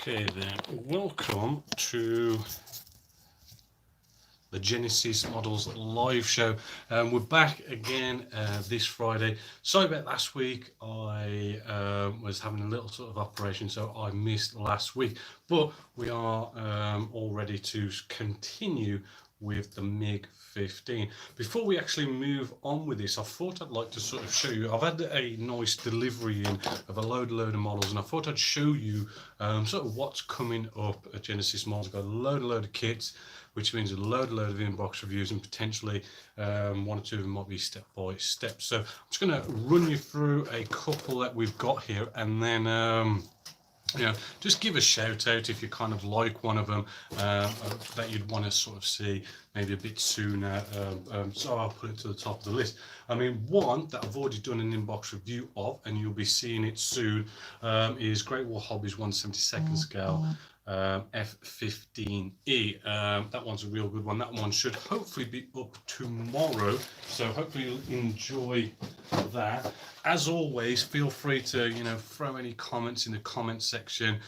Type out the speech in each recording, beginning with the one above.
Okay then, welcome to the Genessis Models live show. We're back again this Friday. Sorry about last week. I was having a little sort of operation, so I missed last week. But we are all ready to continue with the Mig-15. Before we actually move on with this, I thought I'd like to sort of show you. I've had a nice delivery in of a load of models, and I thought I'd show you sort of what's coming up at Genessis Models. I've got a load of kits, which means a load of inbox reviews, and potentially one or two of them might be step by step. So I'm just going to run you through a couple that we've got here, and then just give a shout out if you kind of like one of them that you'd want to sort of see maybe a bit sooner. So I'll put it to the top of the list. I mean, one that I've already done an inbox review of, and you'll be seeing it soon, is Great War Hobbies 1/72 scale. F15E. That one's a real good one. That one should hopefully be up tomorrow, so hopefully you'll enjoy that. As always, feel free to throw any comments in the comment section,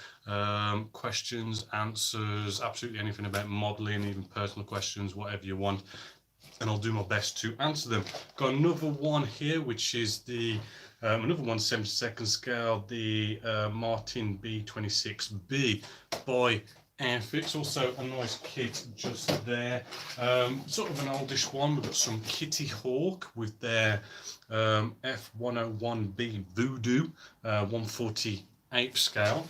questions, answers, absolutely anything about modeling, even personal questions, whatever you want, and I'll do my best to answer them. Got another one here, which is the another 1/72 scale, the Martin B26B by Airfix. Also a nice kit just there. Sort of an oldish one. We've got some Kitty Hawk with their F101B Voodoo 1/48 scale.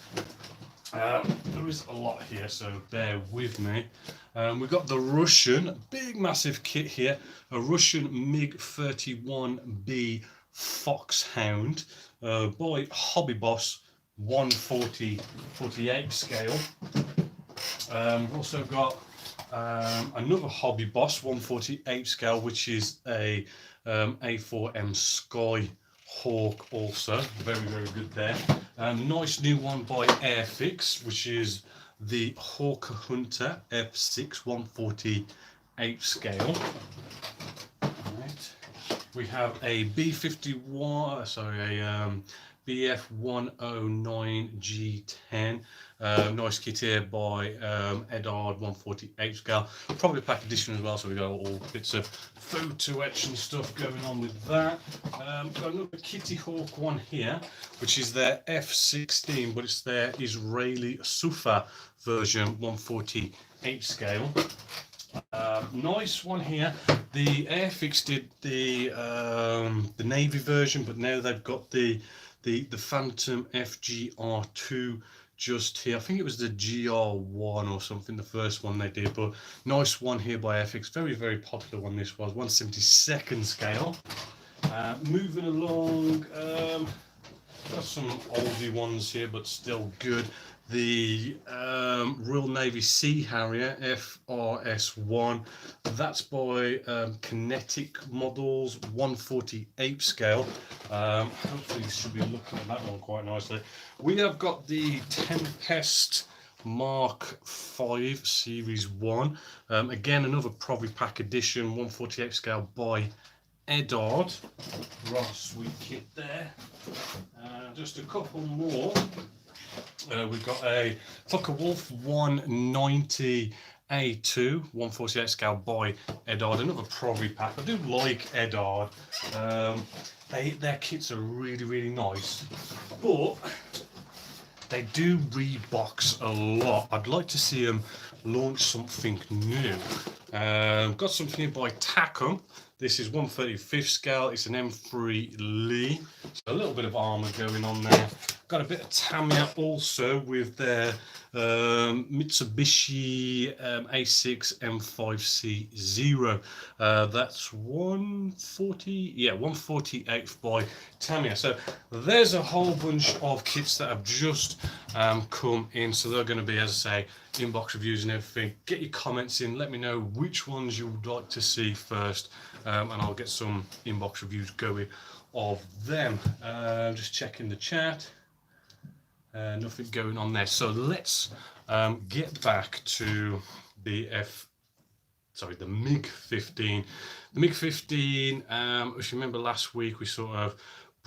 There is a lot here, so bear with me. We've got the Russian, big massive kit here, a Russian Mig-31B Foxhound by Hobby Boss 1/48 scale. We've also got another Hobby Boss 1/48 scale, which is a A4M Sky Hawk, also very good there. Nice new one by Airfix, which is the Hawk Hunter F6 1/48 scale. Right. We have a B51, sorry, a BF109G10. Nice kit here by Edard 1/48 scale. Probably a pack edition as well, so we got all bits of photo etch and stuff going on with that. Got another Kitty Hawk one here, which is their F16, but it's their Israeli Sufa version 1/48 scale. Nice one here. The Airfix did the Navy version, but now they've got the Phantom FGR2 just here. I think it was the GR1 or something, the first one they did, but nice one here by Airfix. Very popular one this was, 1/72 scale. Moving along, got some oldie ones here, but still good. The Royal Navy Sea Harrier FRS1, that's by Kinetic Models 1/48 scale. Hopefully you should be looking at that one quite nicely. We have got the Tempest Mark 5 Series 1. Again, another Provi Pack edition 1/48 scale by Edard. Right, sweet kit there. Just a couple more. We've got a Focke-Wulf 190 A2 1/48 scale by Edard. Another Provi pack. I do like Edard. Their kits are really nice, but they do rebox a lot. I'd like to see them launch something new. Got something here by Takum. This is 1/35 scale. It's an M3 Lee. So a little bit of armour going on there. Got a bit of Tamiya also with their Mitsubishi A6 M5C0. That's 1/48 by Tamiya. So there's a whole bunch of kits that have just come in. So they're going to be, as I say, inbox reviews and everything. Get your comments in. Let me know which ones you would like to see first, and I'll get some inbox reviews going of them. Just checking the chat. Nothing going on there. So let's get back to the Mig-15. The Mig-15, if you remember last week, we sort of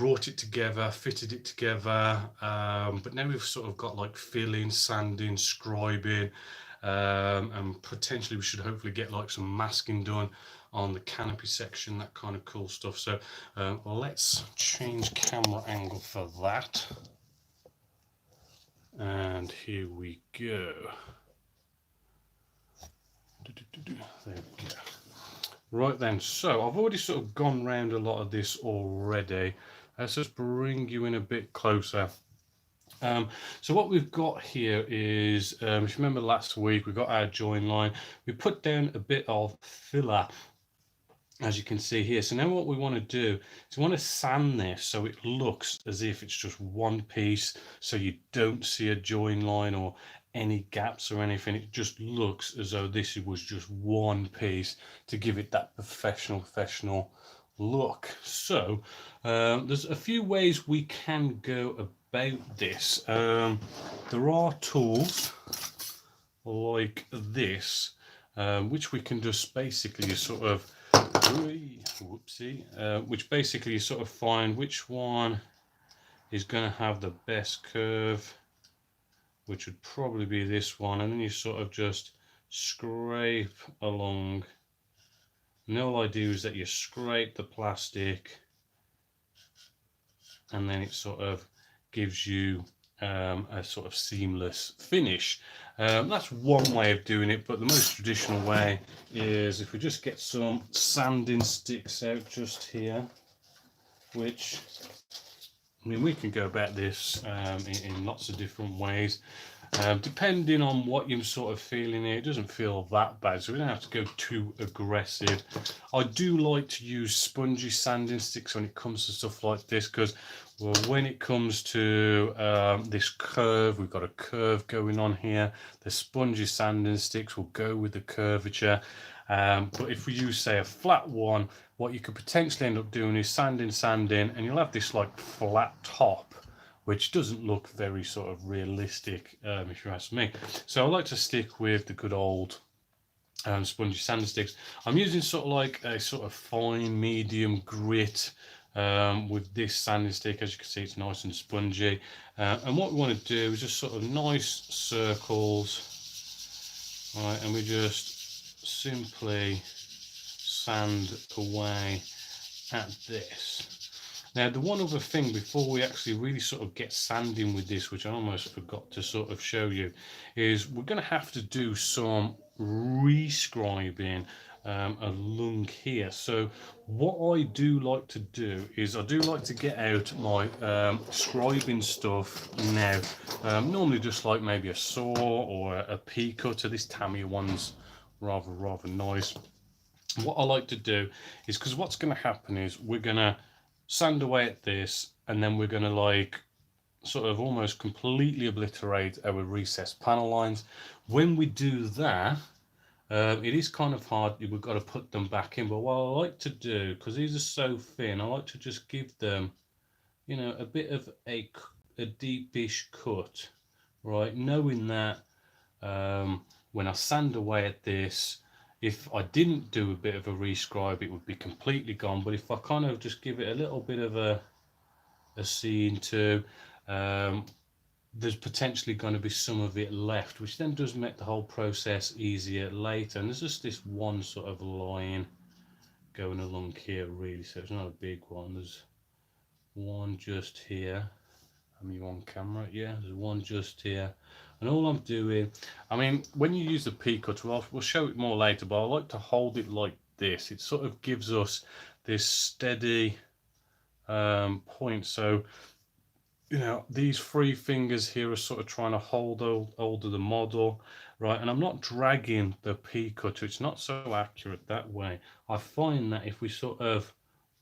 brought it together, fitted it together, but now we've sort of got like filling, sanding, scribing, and potentially we should hopefully get like some masking done on the canopy section, that kind of cool stuff. So let's change camera angle for that, and here we go. There we go. Right then, so I've already sort of gone round a lot of this already. Let's just bring you in a bit closer. So what we've got here is, if you remember last week, we got our join line. We put down a bit of filler, as you can see here. So now what we want to do is we want to sand this so it looks as if it's just one piece, so you don't see a join line or any gaps or anything. It just looks as though this was just one piece to give it that professional look. So there's a few ways we can go about this. There are tools like this, which we can just basically sort of which basically you sort of find which one is going to have the best curve, which would probably be this one, and then you sort of just scrape along. And the whole idea is that you scrape the plastic and then it sort of gives you a sort of seamless finish. That's one way of doing it, but the most traditional way is if we just get some sanding sticks out just here, which, I mean, we can go about this in lots of different ways. Depending on what you're sort of feeling here, it doesn't feel that bad, so we don't have to go too aggressive. I do like to use spongy sanding sticks when it comes to stuff like this, because, well, when it comes to this curve, we've got a curve going on here. The spongy sanding sticks will go with the curvature. But if we use, say, a flat one, what you could potentially end up doing is sanding, and you'll have this like flat top, which doesn't look very sort of realistic, if you ask me. So I like to stick with the good old spongy sanding sticks. I'm using sort of like a sort of fine medium grit with this sanding stick. As you can see, it's nice and spongy. And what we want to do is just sort of nice circles, right? And we just simply sand away at this. Now, the one other thing before we actually really sort of get sanding with this, which I almost forgot to sort of show you, is we're going to have to do some rescribing along here. So what I do like to do is I do like to get out my scribing stuff now. Normally just like maybe a saw or a pea cutter. This Tamiya one's rather nice. What I like to do is, because what's going to happen is we're going to sand away at this, and then we're going to like sort of almost completely obliterate our recessed panel lines. When we do that, it is kind of hard. We've got to put them back in, but what I like to do, because these are so thin, I like to just give them, you know, a bit of a deepish cut, right? Knowing that when I sand away at this, if I didn't do a bit of a rescribe, it would be completely gone. But if I kind of just give it a little bit of a scene to, there's potentially going to be some of it left, which then does make the whole process easier later. And there's just this one sort of line going along here, really, so it's not a big one. There's one just here. Am you on camera? Yeah, there's one just here. And all I'm doing, I mean, when you use the pea cutter, we'll show it more later, but I like to hold it like this. It sort of gives us this steady point. So, you know, these three fingers here are sort of trying to hold the model, right? And I'm not dragging the pea cutter. It's not so accurate that way. I find that if we sort of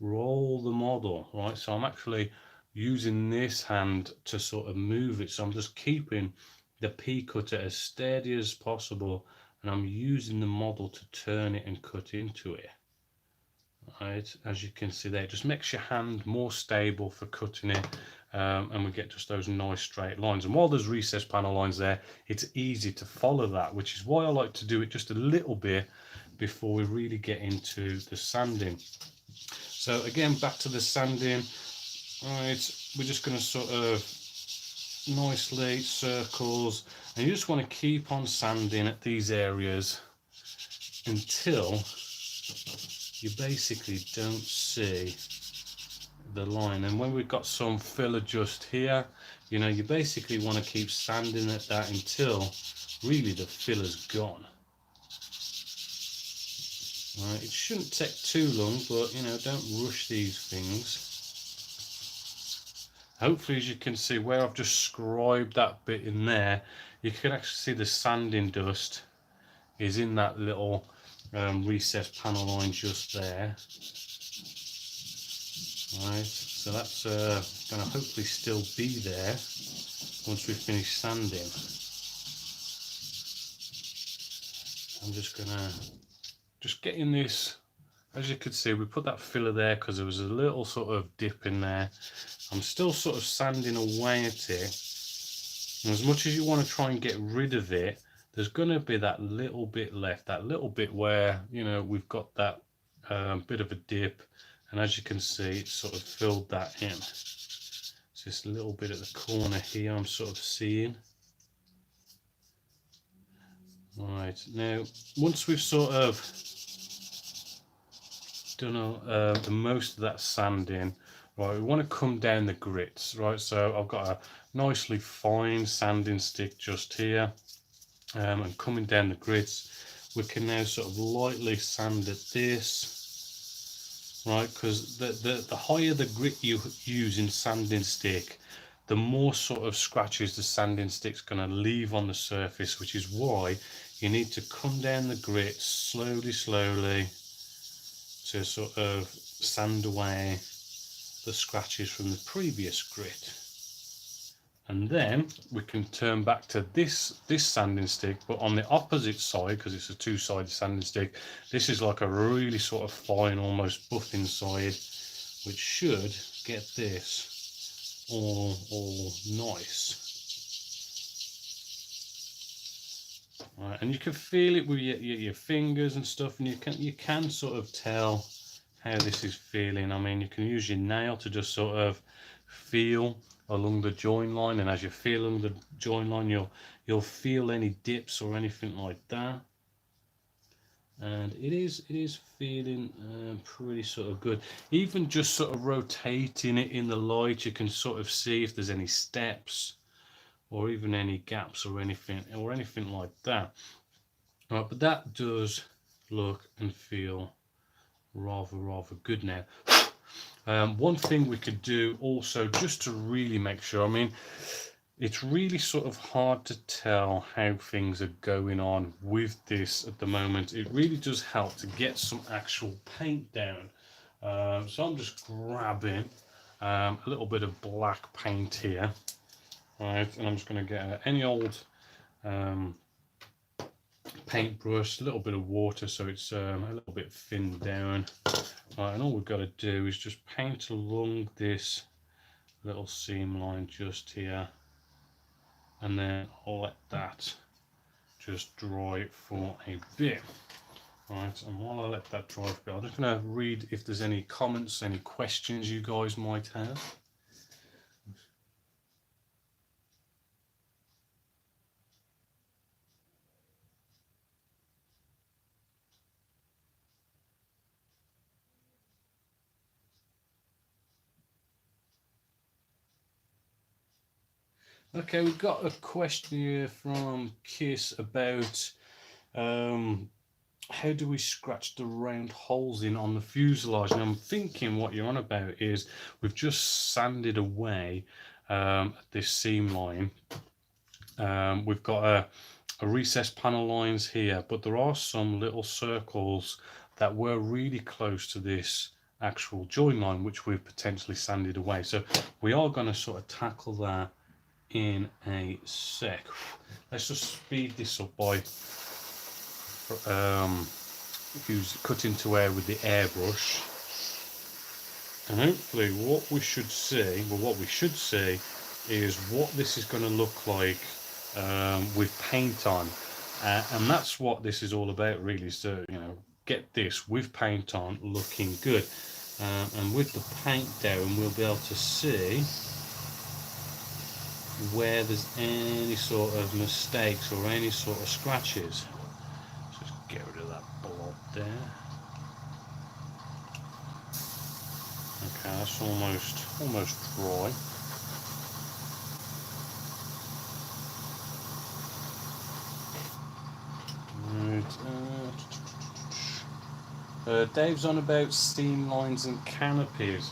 roll the model, right? So I'm actually using this hand to sort of move it. So I'm just keeping the pea cutter as steady as possible, and I'm using the model to turn it and cut into it. Right, as you can see there, it just makes your hand more stable for cutting it, and we get just those nice straight lines. And while there's recessed panel lines there, it's easy to follow that, which is why I like to do it just a little bit before we really get into the sanding. So again, back to the sanding. Right, we're just going to sort of nicely circles, and you just want to keep on sanding at these areas until you basically don't see the line. And when we've got some filler just here, you know, you basically want to keep sanding at that until really the filler's gone. Right, it shouldn't take too long, but you know, don't rush these things. Hopefully, as you can see where I've just scribed that bit in there, you can actually see the sanding dust is in that little recessed panel line just there. Right, so that's going to hopefully still be there once we finish sanding. I'm just going to get in this. As you could see, we put that filler there because there was a little sort of dip in there. I'm still sort of sanding away at it. And as much as you want to try and get rid of it, there's going to be that little bit left, that little bit where, you know, we've got that bit of a dip. And as you can see, it's sort of filled that in. It's this little bit at the corner here I'm sort of seeing. Right, now, once we've sort of done the most of that sanding, right, we want to come down the grits, right? So I've got a nicely fine sanding stick just here, and coming down the grits, we can now sort of lightly sand at this, right? Because the higher the grit you use in sanding stick, the more sort of scratches the sanding stick's going to leave on the surface, which is why you need to come down the grits slowly to sort of sand away the scratches from the previous grit. And then we can turn back to this sanding stick, but on the opposite side, because it's a two-sided sanding stick, this is like a really sort of fine, almost buffing side, which should get this all nice. Right, and you can feel it with your fingers and stuff, and you can sort of tell how this is feeling. I mean, you can use your nail to just sort of feel along the join line, and as you feel along the join line, you'll feel any dips or anything like that. And it is feeling pretty sort of good. Even just sort of rotating it in the light, you can sort of see if there's any steps or even any gaps or anything like that. Right, but that does look and feel rather good now. One thing we could do also, just to really make sure, I mean, it's really sort of hard to tell how things are going on with this at the moment. It really does help to get some actual paint down. So I'm just grabbing a little bit of black paint here. Right, and I'm just going to get any old paintbrush, a little bit of water so it's a little bit thinned down. Right, and all we've got to do is just paint along this little seam line just here, and then I'll let that just dry for a bit. Right, and while I let that dry for a bit, I'm just going to read if there's any comments, any questions you guys might have. Okay, we've got a question here from Kiss about how do we scratch the round holes in on the fuselage? And I'm thinking what you're on about is we've just sanded away this seam line. We've got a recessed panel lines here, but there are some little circles that were really close to this actual join line, which we've potentially sanded away. So we are going to sort of tackle that in a sec. Let's just speed this up by cutting to air with the airbrush, and hopefully what we should see, is what this is going to look like with paint on, and that's what this is all about really, is to, you know, get this with paint on looking good. and with the paint down we'll be able to see where there's any sort of mistakes or any sort of scratches. So just get rid of that blob there. Okay, that's almost dry. Right, Dave's on about seam lines and canopies.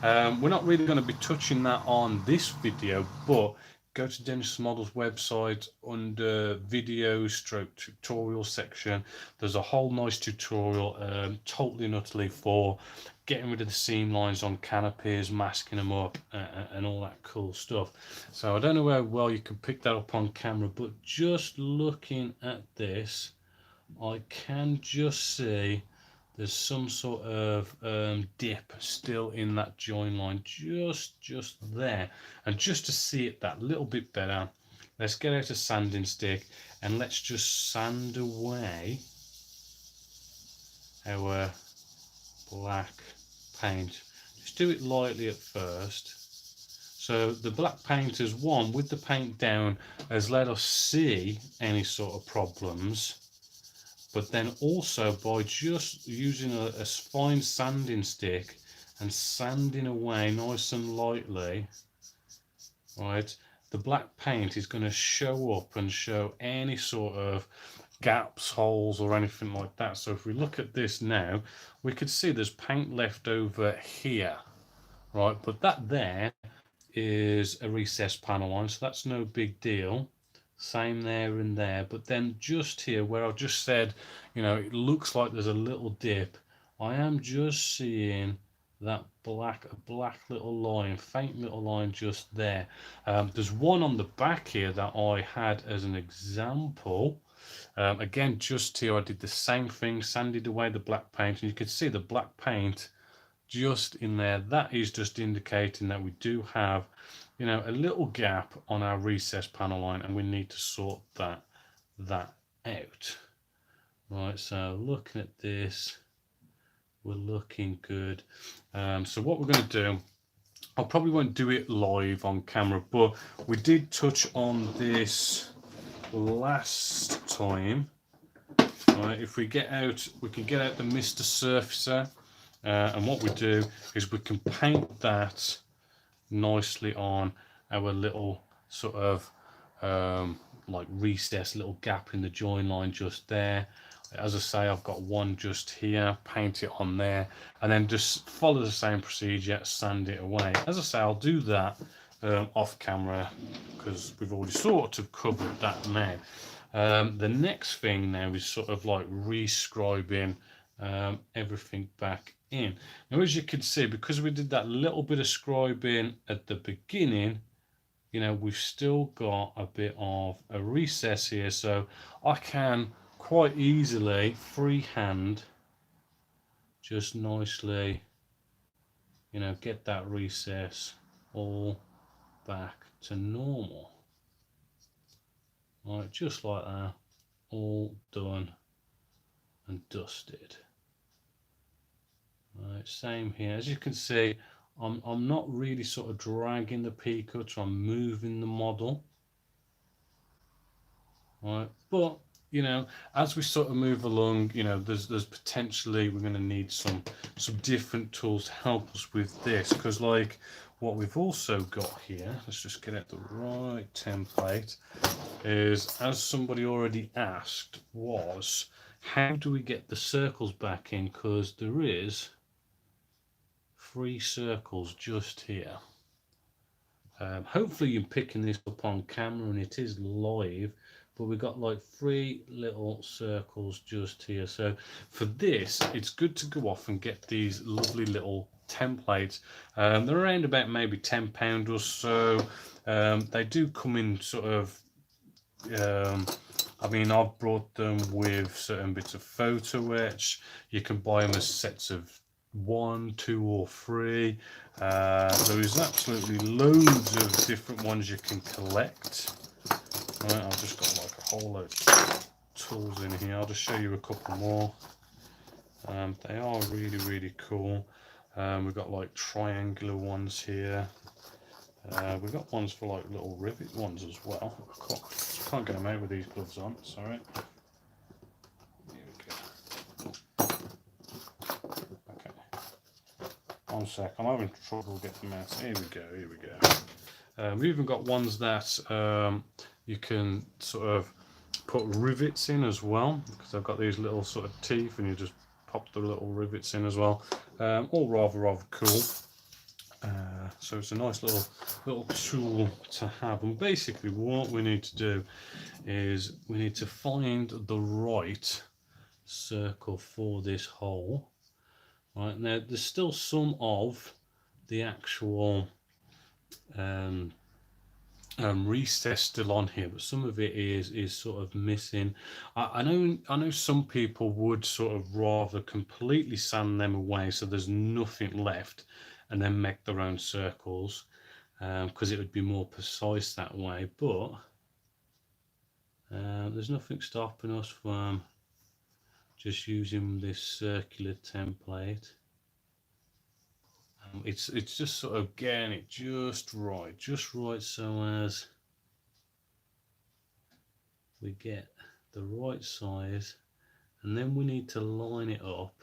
We're not really going to be touching that on this video, but go to Genessis Models website under video stroke tutorial section. There's a whole nice tutorial totally and utterly for getting rid of the seam lines on canopies, masking them up, and all that cool stuff. So I don't know how well you can pick that up on camera, but just looking at this, I can just see there's some sort of dip still in that join line, just there. And just to see it that little bit better, let's get out a sanding stick and let's just sand away our black paint. Just do it lightly at first. So the black paint has with the paint down, has let us see any sort of problems. But then also by just using a fine sanding stick and sanding away nice and lightly, right, the black paint is going to show up and show any sort of gaps, holes or anything like that. So if we look at this now, we could see there's paint left over here, right, but that there is a recessed panel line, so that's no big deal. Same there and there, but then just here where I just said, you know, it looks like there's a little dip, I am just seeing that black little line, faint little line just there. There's one on the back here that I had as an example. Again, just here I did the same thing, sanded away the black paint, and you can see the black paint just in there. That is just indicating that we do have, you know, a little gap on our recess panel line, and we need to sort that out. Right, so looking at this, we're looking good. So what we're going to do, I probably won't do it live on camera, but we did touch on this last time. Right, if we get out, we can get out the Mr. Surfacer, and what we do is we can paint that nicely on our little sort of like recess, little gap in the join line just there. As I say, I've got one just here, paint it on there, and then just follow the same procedure, sand it away. As I say, I'll do that off camera because we've already sort of covered that now. The next thing now is sort of like rescribing everything back in. Now, as you can see, because we did that little bit of scribing at the beginning, you know, we've still got a bit of a recess here, so I can quite easily freehand just nicely, you know, get that recess all back to normal. Right, just like that, all done and dusted. Right, same here. As you can see, I'm not really sort of dragging the P-cutter, I'm moving the model. Right, but you know, as we sort of move along, you know, there's potentially we're going to need some different tools to help us with this, because like what we've also got here, let's just get out the right template, is, as somebody already asked, was how do we get the circles back in, because there is 3 circles just here. Hopefully you're picking this up on camera and it is live, but we've got like 3 little circles just here. So for this, it's good to go off and get these lovely little templates. They're around about maybe £10 or so. They do come in sort of, I mean, I've brought them with certain bits of photo etch. You can buy them as sets of 1, 2 or 3. There is absolutely loads of different ones you can collect. Right, I've just got like a whole load of tools in here. I'll just show you a couple more. They are really cool. We've got like triangular ones here. We've got ones for like little rivet ones as well. Can't get them out with these gloves on, sorry. Here we go. Okay. One sec, I'm having trouble getting them out. Here we go, here we go. We've even got ones that you can sort of put rivets in as well, because I've got these little sort of teeth and you just pop the little rivets in as well. All rather cool. So it's a nice little tool to have, and basically what we need to do is we need to find the right circle for this hole. Right, now there's still some of the actual recess still on here, but some of it is sort of missing. I know some people would sort of rather completely sand them away so there's nothing left, and then make their own circles, because it would be more precise that way. But there's nothing stopping us from just using this circular template. It's just sort of getting it just right so as we get the right size, and then we need to line it up.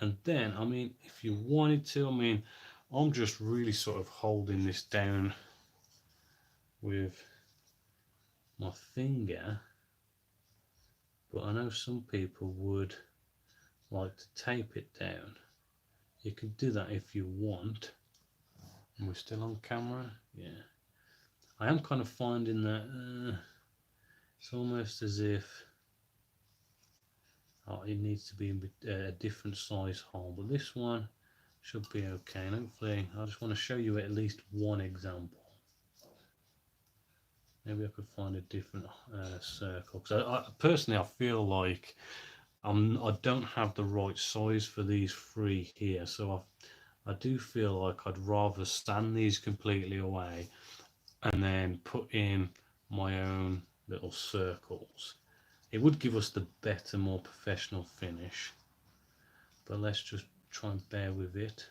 And then, I mean, if you wanted to, I mean, I'm just really sort of holding this down with my finger, but I know some people would like to tape it down. You can do that if you want. And we're still on camera, yeah. I am kind of finding that it's almost as if it needs to be a different size hole, but this one should be okay. And hopefully, I just want to show you at least one example. Maybe I could find a different circle, because I personally I feel like I don't have the right size for these three here, so I do feel like I'd rather stand these completely away and then put in my own little circles. It would give us the better, more professional finish, but let's just try and bear with it.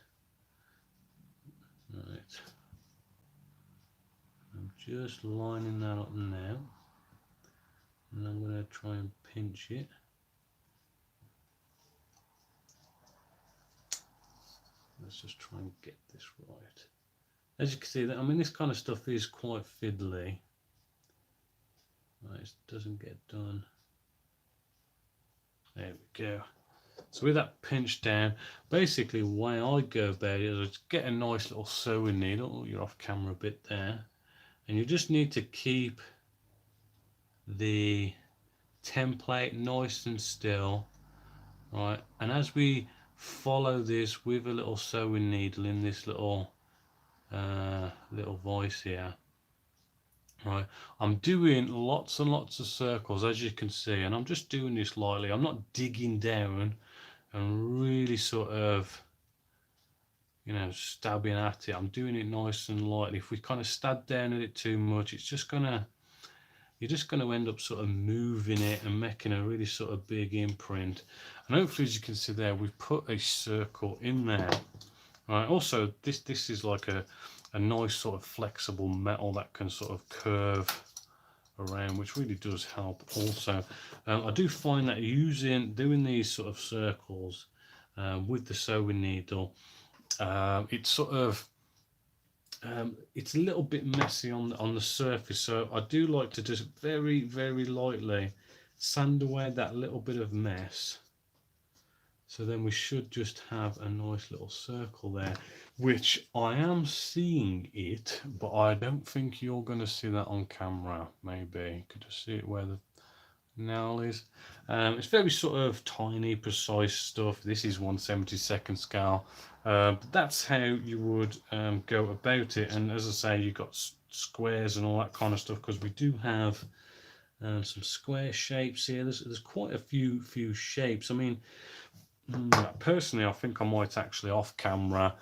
Right, I'm just lining that up now, and I'm going to try and pinch it. Let's just try and get this right. As you can see, I mean, this kind of stuff is quite fiddly. Right, it doesn't get done. There we go. So with that pinched down, basically the way I go about it is I just get a nice little sewing needle. You're off camera a bit there, and you just need to keep the template nice and still, right? And as we follow this with a little sewing needle in this little voice here, right, I'm doing lots and lots of circles, as you can see, and I'm just doing this lightly. I'm not digging down and really sort of, you know, stabbing at it. I'm doing it nice and lightly. If we kind of stab down at it too much, it's just gonna, you're just going to end up sort of moving it and making a really sort of big imprint. And hopefully, as you can see there, we've put a circle in there. Right. Also, this is like a nice sort of flexible metal that can sort of curve around, which really does help. Also, I do find that doing these sort of circles with the sewing needle, it's sort of it's a little bit messy on the surface, so I do like to just very lightly sand away that little bit of mess. So then we should just have a nice little circle there, which I am seeing it, but I don't think you're going to see that on camera. Maybe could you see it where the nail is? It's very sort of tiny, precise stuff. This is 1/72 scale. But that's how you would go about it. And as I say, you've got squares and all that kind of stuff, because we do have some square shapes here. There's quite a few shapes. I mean, personally, I think I might actually off camera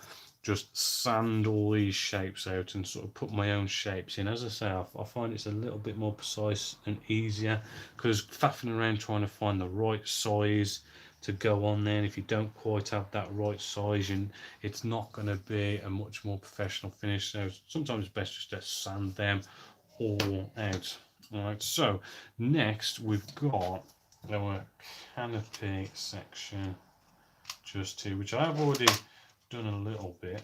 just sand all these shapes out and sort of put my own shapes in. As I say, I find it's a little bit more precise and easier, because faffing around trying to find the right size to go on there. And if you don't quite have that right size, and it's not going to be a much more professional finish. So sometimes it's best just to sand them all out. All right, so next we've got our canopy section just here, which I've already done a little bit,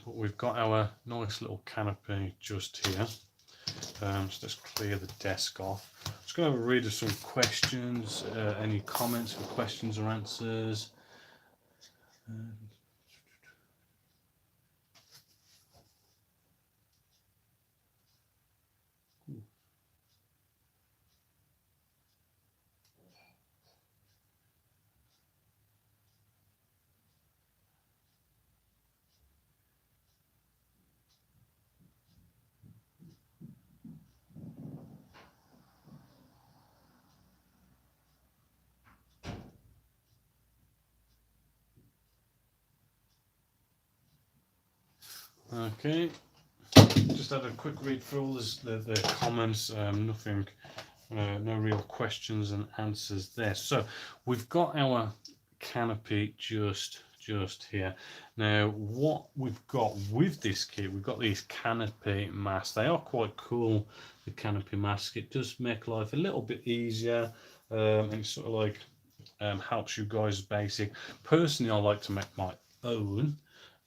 but we've got our nice little canopy just here. So let's clear the desk off. Just going to have a read of some questions, any comments for questions or answers. Okay, just had a quick read through all the comments, nothing, no real questions and answers there. So we've got our canopy just here. Now what we've got with this kit, we've got these canopy masks. They are quite cool, the canopy mask. It does make life a little bit easier, and it sort of like helps you guys basic. Personally, I like to make my own.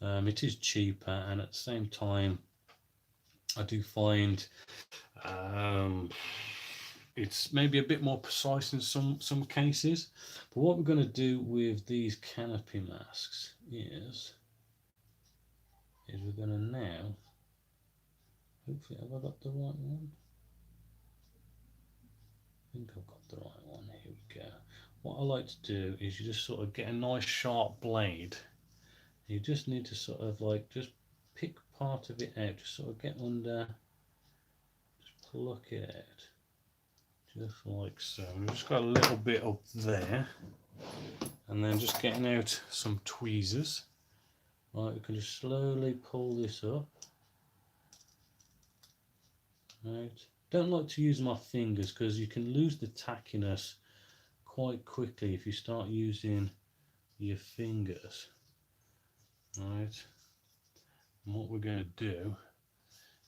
It is cheaper, and at the same time I do find it's maybe a bit more precise in some cases. But what we're going to do with these canopy masks is we're going to now, hopefully, have I got the right one? I think I've got the right one. Here we go. What I like to do is you just sort of get a nice sharp blade. You just need to sort of like just pick part of it out, just sort of get under, just pluck it out, just like so. We've just got a little bit up there, and then just getting out some tweezers. Right, we can just slowly pull this up. Right, don't like to use my fingers because you can lose the tackiness quite quickly if you start using your fingers. Right, and what we're going to do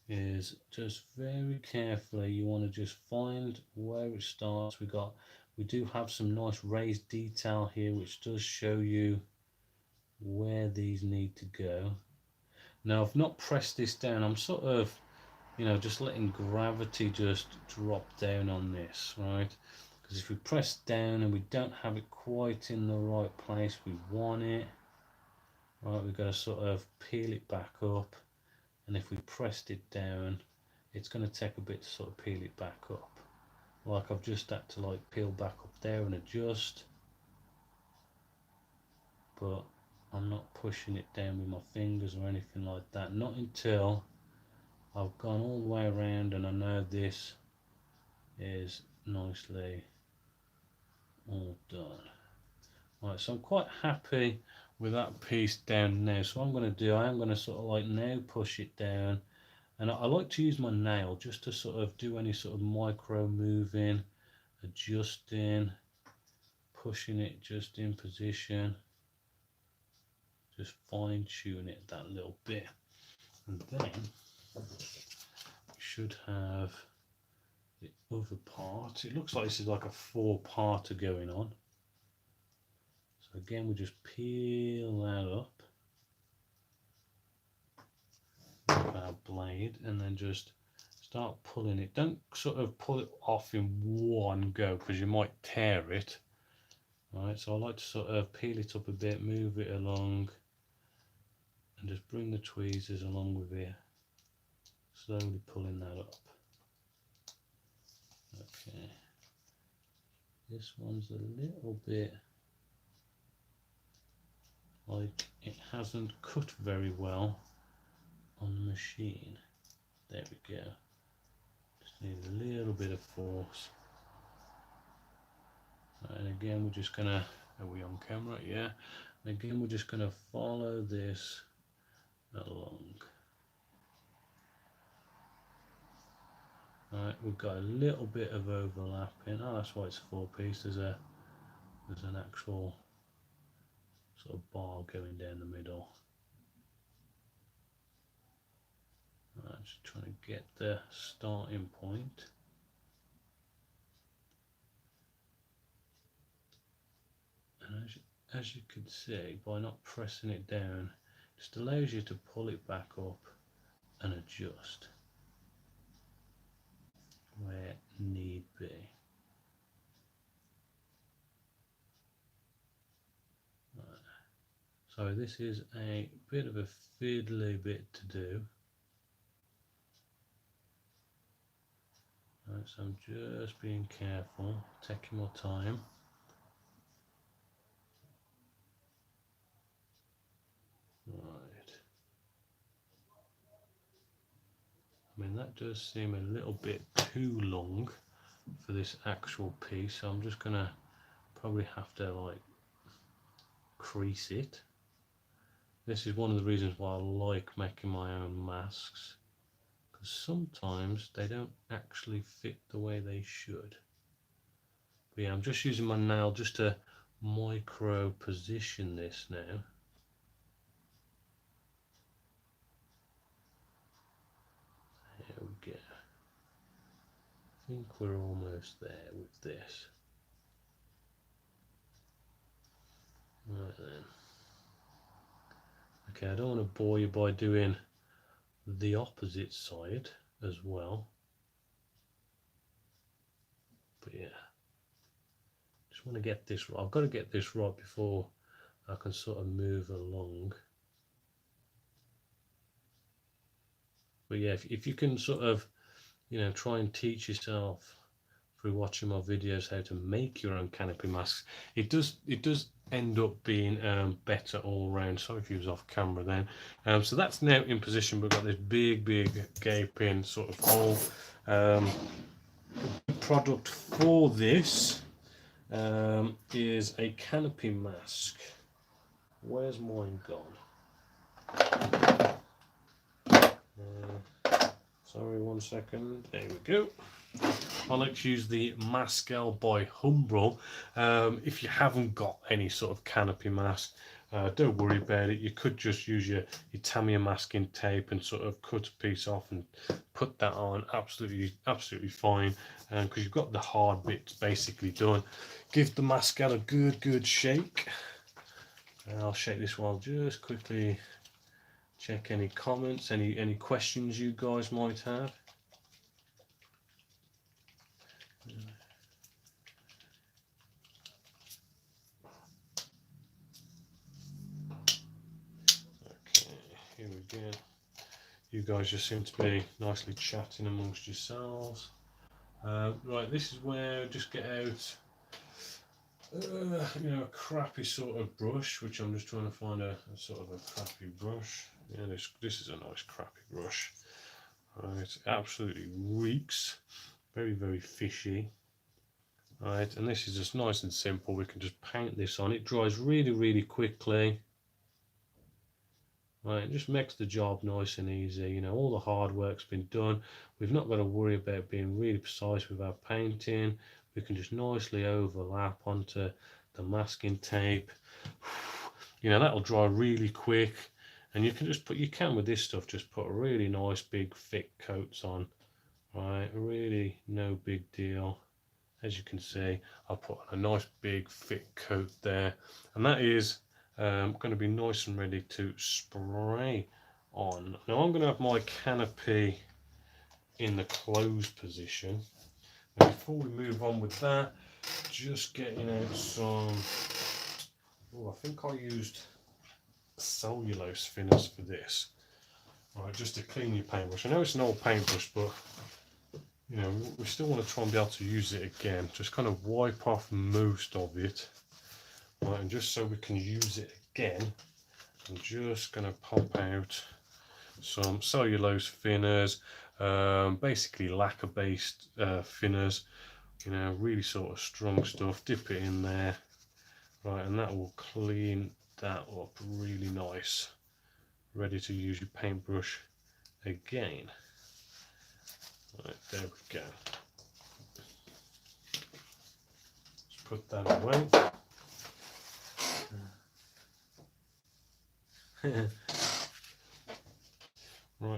is just very carefully, you want to just find where it starts. We do have some nice raised detail here which does show you where these need to go. Now I've not pressed this down, I'm sort of, you know, just letting gravity just drop down on this, right? Because if we press down and we don't have it quite in the right place we want it, right, we've got to sort of peel it back up, and if we pressed it down, it's going to take a bit to sort of peel it back up. Like I've just had to like peel back up there and adjust, but I'm not pushing it down with my fingers or anything like that, not until I've gone all the way around and I know this is nicely all done. Right, so I'm quite happy with that piece down now. So what I'm going to do, I am going to sort of like now push it down, and I like to use my nail just to sort of do any sort of micro moving, adjusting, pushing it just in position, just fine tune it that little bit, and then we should have the other part. It looks like this is like a 4-parter going on. So again, we just peel that up with our blade and then just start pulling it. Don't sort of pull it off in one go because you might tear it. Right, so I like to sort of peel it up a bit, move it along, and just bring the tweezers along with it, slowly pulling that up. Okay, this one's a little bit like it hasn't cut very well on the machine. There we go. Just need a little bit of force. And again, we're just gonna, are we on camera? Yeah. And again, we're just gonna follow this along. Right, we've got a little bit of overlapping. Oh, that's why it's a 4-piece. There's a there's an actual sort of bar going down the middle. I'm just trying to get the starting point. And as you can see, by not pressing it down, it just allows you to pull it back up and adjust where need be. Right. So this is a bit of a fiddly bit to do. Right, so I'm just being careful, taking my time. Right. I mean, that does seem a little bit too long for this actual piece, so I'm just gonna probably have to like crease it. This is one of the reasons why I like making my own masks, because sometimes they don't actually fit the way they should. But yeah, I'm just using my nail just to micro position this now. There we go. I think we're almost there with this. Right then. Okay, I don't want to bore you by doing the opposite side as well. But yeah, just want to get this right. I've got to get this right before I can sort of move along. But yeah, if you can sort of, you know, try and teach yourself through watching my videos how to make your own canopy masks, it does end up being better all around. Sorry if you was off camera then. So that's now in position. We've got this big gaping sort of hole. The product for this is a canopy mask. Where's mine gone? Sorry, 1 second. There we go. I like to use the Mascal by Humbrol. If you haven't got any sort of canopy mask, don't worry about it. You could just use your Tamiya masking tape and sort of cut a piece off and put that on. Absolutely fine, because you've got the hard bits basically done. Give the Mascal a good shake. I'll shake this while just quickly check any comments, any questions you guys might have. Okay, here we go. You guys just seem to be nicely chatting amongst yourselves. Right, this is where just get out, you know, a crappy sort of brush, which I'm just trying to find a sort of a crappy brush. Yeah, this is a nice crappy brush. Right, it absolutely reeks. Very fishy. Right, and this is just nice and simple. We can just paint this on. It dries really quickly. Right, it just makes the job nice and easy. You know, all the hard work's been done. We've not got to worry about being really precise with our painting. We can just nicely overlap onto the masking tape. You know, that'll dry really quick, and you can just put, you can with this stuff, just put really nice big thick coats on. Right, really no big deal. As you can see, I'll put a nice big thick coat there, and that is going to be nice and ready to spray on. Now I'm going to have my canopy in the closed position. Now before we move on with that, just getting out some, oh, I think I used cellulose thinners for this. Right, just to clean your paintbrush. I know it's an old paintbrush, but you know, we still want to try and be able to use it again. Just kind of wipe off most of it. Right, and just so we can use it again, I'm just going to pop out some cellulose thinners, basically lacquer based thinners, you know, really sort of strong stuff. Dip it in there, right, and that will clean that up really nice. Ready to use your paintbrush again. Right, there we go. Just put that away. Right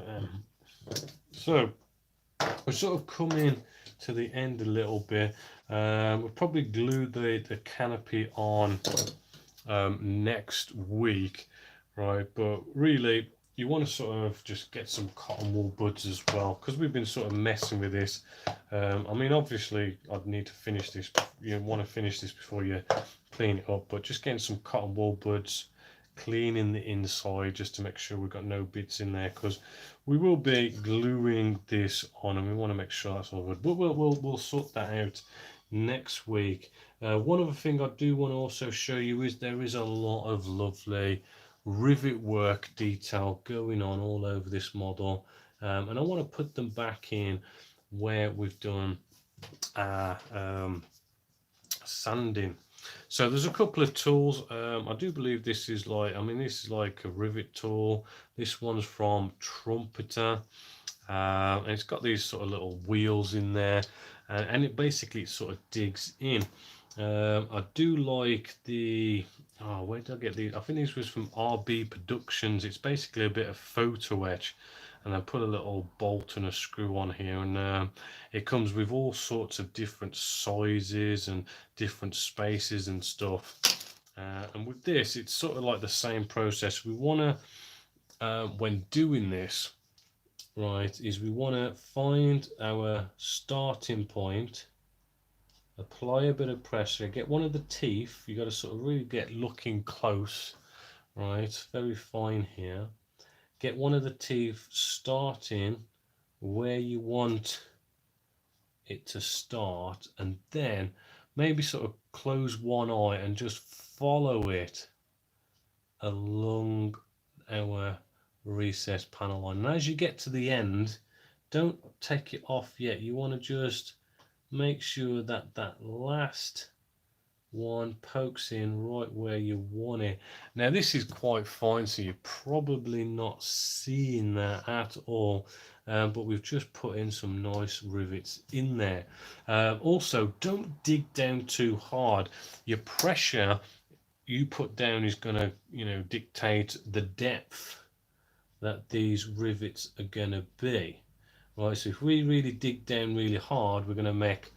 then. So we're sort of coming to the end a little bit. We'll probably glue the canopy on next week, right? But really, you want to sort of just get some cotton wool buds as well, because we've been sort of messing with this. I mean, obviously, I'd need to finish this. You want to finish this before you clean it up, but just getting some cotton wool buds, cleaning the inside just to make sure we've got no bits in there, because we will be gluing this on, and we want to make sure that's all good. But we'll sort that out next week. One other thing I do want to also show you is there is a lot of lovely rivet work detail going on all over this model, and I want to put them back in where we've done sanding. So there's a couple of tools. I do believe this is like, I mean, this is like a rivet tool. This one's from Trumpeter, and it's got these sort of little wheels in there, and it basically sort of digs in. I do like the, oh, where did I get these? I think this was from RB Productions. It's basically a bit of photo etch, and I put a little bolt and a screw on here, and it comes with all sorts of different sizes and different spaces and stuff. And with this, it's sort of like the same process. We want to, when doing this, right, is we want to find our starting point, apply a bit of pressure, get one of the teeth. You got to sort of really get looking close, right, very fine here. Get one of the teeth starting where you want it to start, and then maybe sort of close one eye and just follow it along our recessed panel line. And as you get to the end, don't take it off yet. You want to just make sure that that last one pokes in right where you want it. Now this is quite fine, so you're probably not seeing that at all, but we've just put in some nice rivets in there. Also, don't dig down too hard. Your pressure you put down is going to, you know, dictate the depth that these rivets are going to be, right? So if we really dig down really hard, we're going to make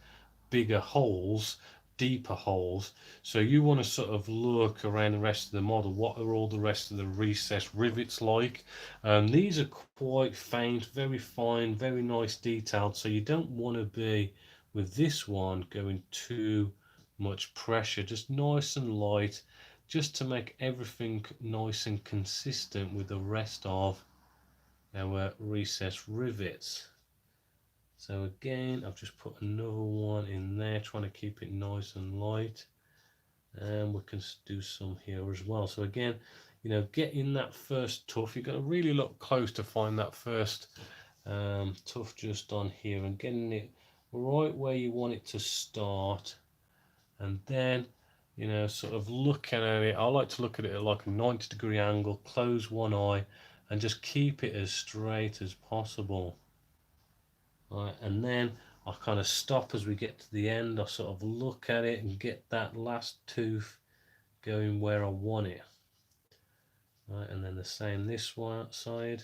bigger holes, deeper holes. So you want to sort of look around the rest of the model. What are all the rest of the recessed rivets like? These are quite faint, very fine, very nice detailed. So you don't want to be with this one going too much pressure, just nice and light, just to make everything nice and consistent with the rest of our recessed rivets. So again, I've just put another one in there, trying to keep it nice and light, and we can do some here as well. So again, you know, getting that first tuft, you've got to really look close to find that first tuft just on here, and getting it right where you want it to start, and then, you know, sort of looking at it. I like to look at it at like a 90-degree angle, close one eye, and just keep it as straight as possible. Right, and then I kind of stop as we get to the end. I sort of look at it and get that last tooth going where I want it. Right, and then the same this one side.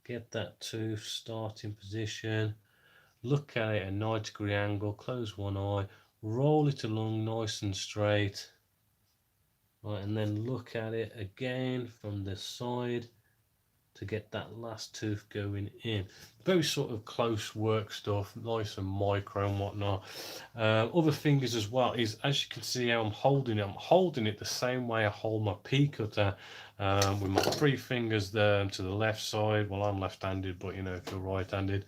Get that tooth, start in position. Look at it at a 90-degree angle, close one eye, roll it along nice and straight. Right, and then look at it again from this side to get that last tooth going in. Very sort of close work stuff, nice and micro and whatnot. Other fingers as well is, as you can see how I'm holding it the same way I hold my pea cutter, with my 3 fingers there to the left side. Well, I'm left-handed, but you know, if you're right-handed,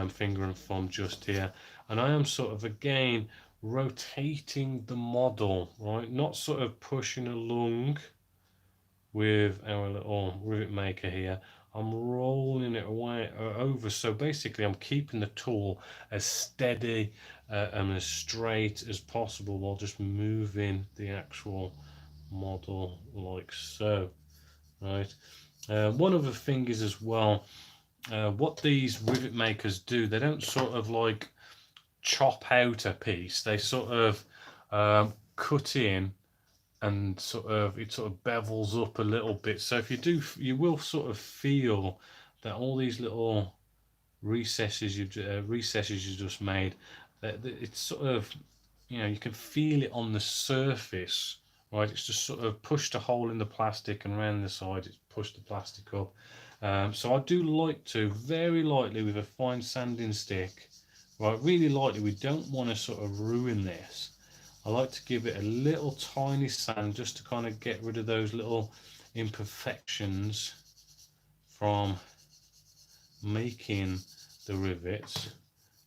finger and thumb just here. And I am sort of again rotating the model, right? Not sort of pushing along with our little rivet maker here. I'm rolling it away over, so basically I'm keeping the tool as steady and as straight as possible while just moving the actual model like so, right? One other thing is as well, what these rivet makers do, they don't sort of like chop out a piece, they sort of cut in and it sort of bevels up a little bit. So if you do, you will sort of feel that all these little recesses you just made, that it's sort of, you know, you can feel it on the surface, right? It's just sort of pushed a hole in the plastic, and around the side it's pushed the plastic up. So I do like to, very lightly with a fine sanding stick, right, really lightly, we don't want to sort of ruin this. I like to give it a little tiny sand just to kind of get rid of those little imperfections from making the rivets,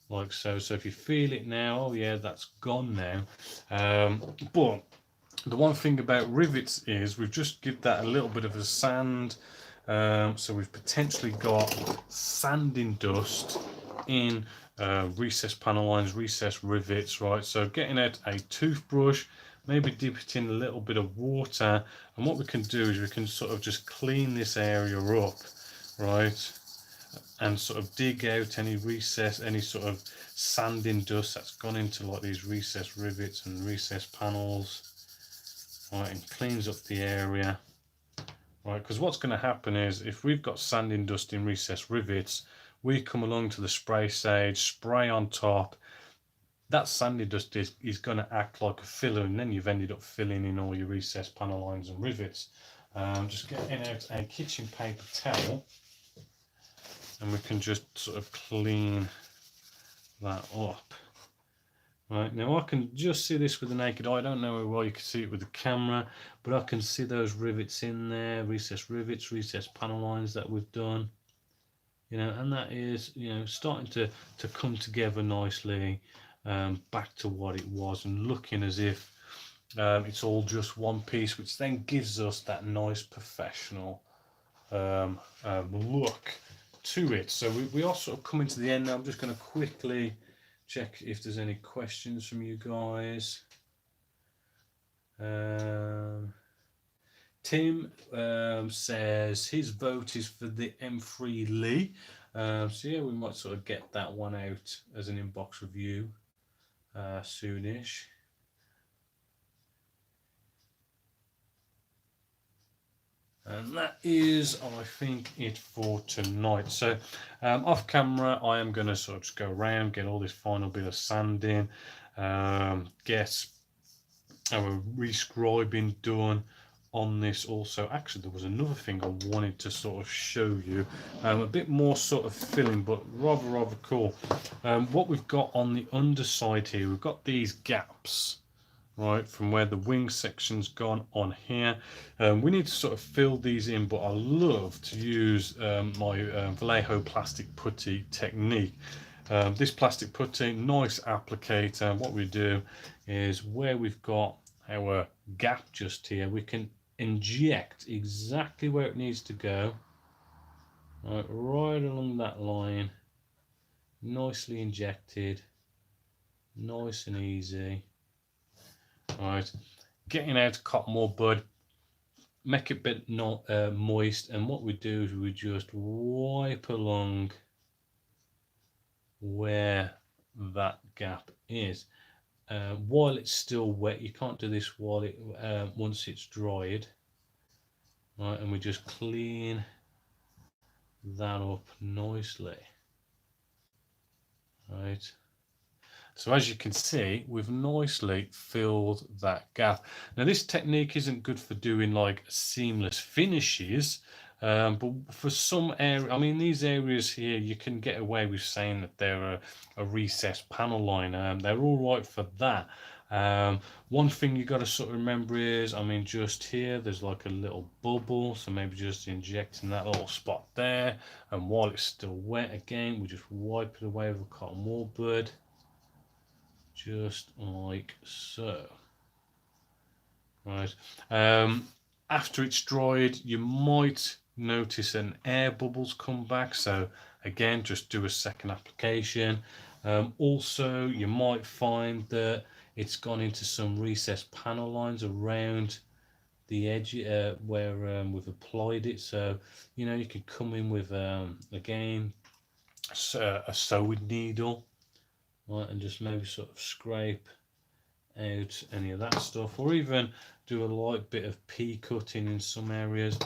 like so. So if you feel it now, oh yeah, that's gone now. But the one thing about rivets is we've just give that a little bit of a sand. So we've potentially got sanding dust in recessed panel lines, recessed rivets, right? So getting out a toothbrush, maybe dip it in a little bit of water, and what we can do is we can sort of just clean this area up, right? And sort of dig out any recess, any sort of sanding dust that's gone into like these recessed rivets and recessed panels, right? And cleans up the area. Right, because what's going to happen is if we've got sanding dust in recessed rivets, we come along to the spray stage, spray on top, that sanding dust is going to act like a filler, and then you've ended up filling in all your recessed panel lines and rivets. Just getting out a kitchen paper towel, and we can just sort of clean that up. Right, now I can just see this with the naked eye. I don't know how well you can see it with the camera, but I can see those rivets in there, recessed rivets, recessed panel lines that we've done. You know, and that is, you know, starting to come together nicely, back to what it was, and looking as if it's all just one piece, which then gives us that nice professional look to it. So we are sort of coming to the end now. I'm just going to quickly check if there's any questions from you guys. Tim says his vote is for the M3 Lee. So yeah, we might sort of get that one out as an inbox review soonish. And that is, I think, it for tonight. So off camera, I am going to sort of just go around, get all this final bit of sand in, get our rescribing done on this also. Actually, there was another thing I wanted to sort of show you, a bit more sort of filling, but rather cool. What we've got on the underside here, we've got these gaps, right, from where the wing section's gone on here. We need to sort of fill these in, but I love to use my Vallejo plastic putty technique. This plastic putty, nice applicator. What we do is where we've got our gap just here, we can inject exactly where it needs to go, right along that line, nicely injected, nice and easy. Right, getting out cotton wool bud, make it a bit not moist, and what we do is we just wipe along where that gap is while it's still wet. You can't do this while it once it's dried, right? And we just clean that up nicely, right? So as you can see, we've nicely filled that gap. Now this technique isn't good for doing like seamless finishes, but for some area, I mean these areas here, you can get away with saying that they're a recessed panel line. They're all right for that. One thing you got to sort of remember is, I mean, just here there's like a little bubble, so maybe just injecting that little spot there, and while it's still wet, again we just wipe it away with a cotton wool bud, just like so. Right, after it's dried, you might notice an air bubbles come back, so again just do a second application. Also you might find that it's gone into some recessed panel lines around the edge where we've applied it, so you know you could come in with again a sewing needle, right, and just maybe sort of scrape out any of that stuff, or even do a light bit of pea cutting in some areas.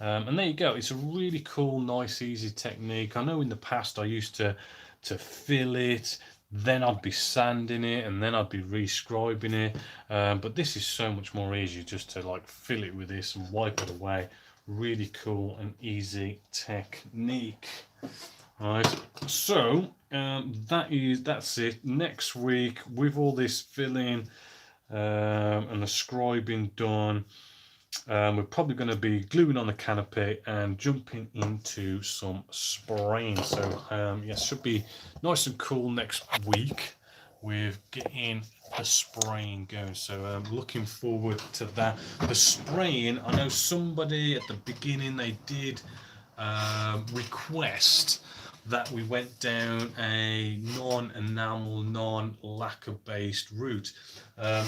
And there you go. It's a really cool, nice, easy technique. I know in the past I used to fill it, then I'd be sanding it, and then I'd be rescribing it. But this is so much more easy, just to like fill it with this and wipe it away. Really cool and easy technique. Right, so that's it. Next week, with all this filling and the scribing done, we're probably going to be gluing on the canopy and jumping into some spraying. So yeah, should be nice and cool next week with getting the spraying going. So looking forward to that. The spraying, I know somebody at the beginning, they did request that we went down a non-enamel, non-lacquer based route.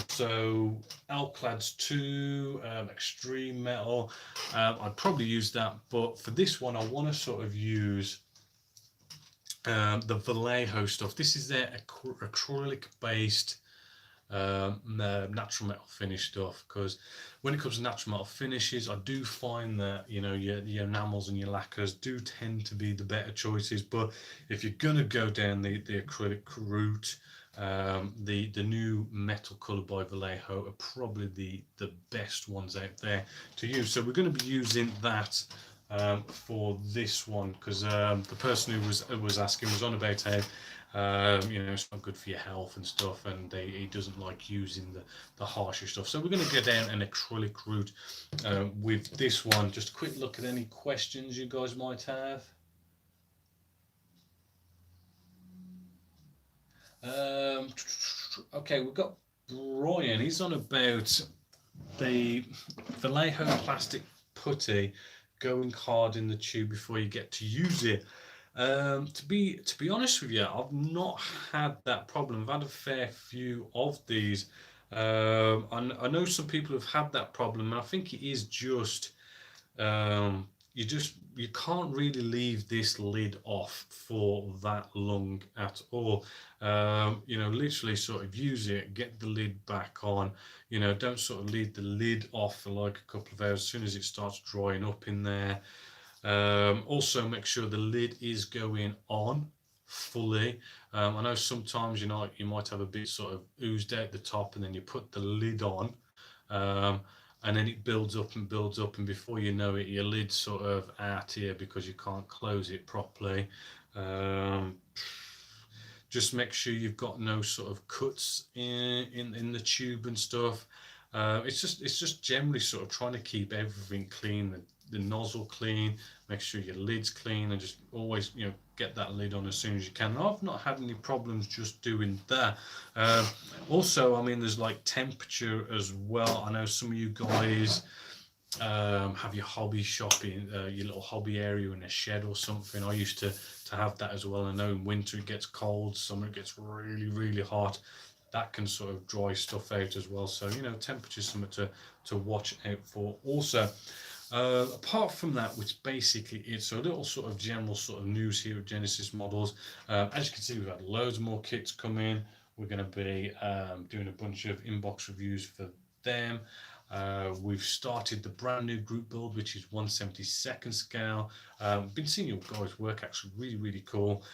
So Alclads 2, Extreme Metal, I'd probably use that, but for this one I want to sort of use the Vallejo stuff. This is their acrylic based natural metal finish stuff, because when it comes to natural metal finishes, I do find that, you know, your enamels and your lacquers do tend to be the better choices. But if you're gonna go down the acrylic route, the new metal color by Vallejo are probably the best ones out there to use. So we're going to be using that for this one, because the person who was asking was on about how you know, it's not good for your health and stuff, and he doesn't like using the harsher stuff. So we're going to go down an acrylic route with this one. Just a quick look at any questions you guys might have. Okay, we've got Brian. He's on about the Vallejo plastic putty going hard in the tube before you get to use it. To be honest with you, I've not had that problem. I've had a fair few of these. I know some people have had that problem, and I think it is just you can't really leave this lid off for that long at all. You know, literally sort of use it, get the lid back on. You know, don't sort of leave the lid off for like a couple of hours. As soon as it starts drying up in there. Also make sure the lid is going on fully. I know sometimes, you know, you might have a bit sort of oozed out the top, and then you put the lid on, and then it builds up and builds up, and before you know it, your lid's sort of out here because you can't close it properly. Just make sure you've got no sort of cuts in the tube and stuff. It's just generally sort of trying to keep everything clean, the nozzle clean, make sure your lid's clean, and just always, you know, get that lid on as soon as you can. And I've not had any problems just doing that. Also, I mean, there's like temperature as well. I know some of you guys have your hobby shopping, your little hobby area in a shed or something. I used to have that as well. I know in winter it gets cold, summer it gets really hot. That can sort of dry stuff out as well. So, you know, temperature is something to watch out for also. Apart from that, which basically it's a little sort of general sort of news here at Genessis Models. As you can see, we've had loads more kits come in. We're going to be doing a bunch of inbox reviews for them. We've started the brand new group build, which is 1/72 scale. Been seeing your guys work, actually really cool.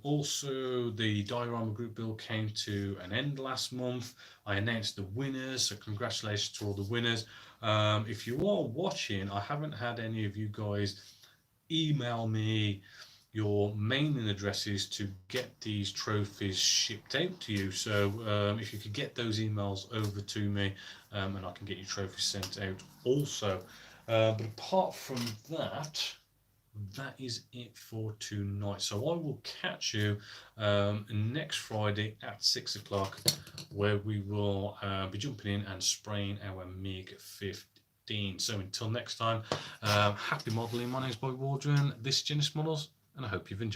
Also, the diorama group build came to an end last month. I announced the winners, so congratulations to all the winners. If you are watching, I haven't had any of you guys email me your mailing addresses to get these trophies shipped out to you. So if you could get those emails over to me, and I can get your trophies sent out also. But apart from that, that is it for tonight. So I will catch you next Friday at 6 o'clock, where we will be jumping in and spraying our Mig-15. So until next time, happy modelling. My name is Bob Waldron. This is Genessis Models, and I hope you've enjoyed.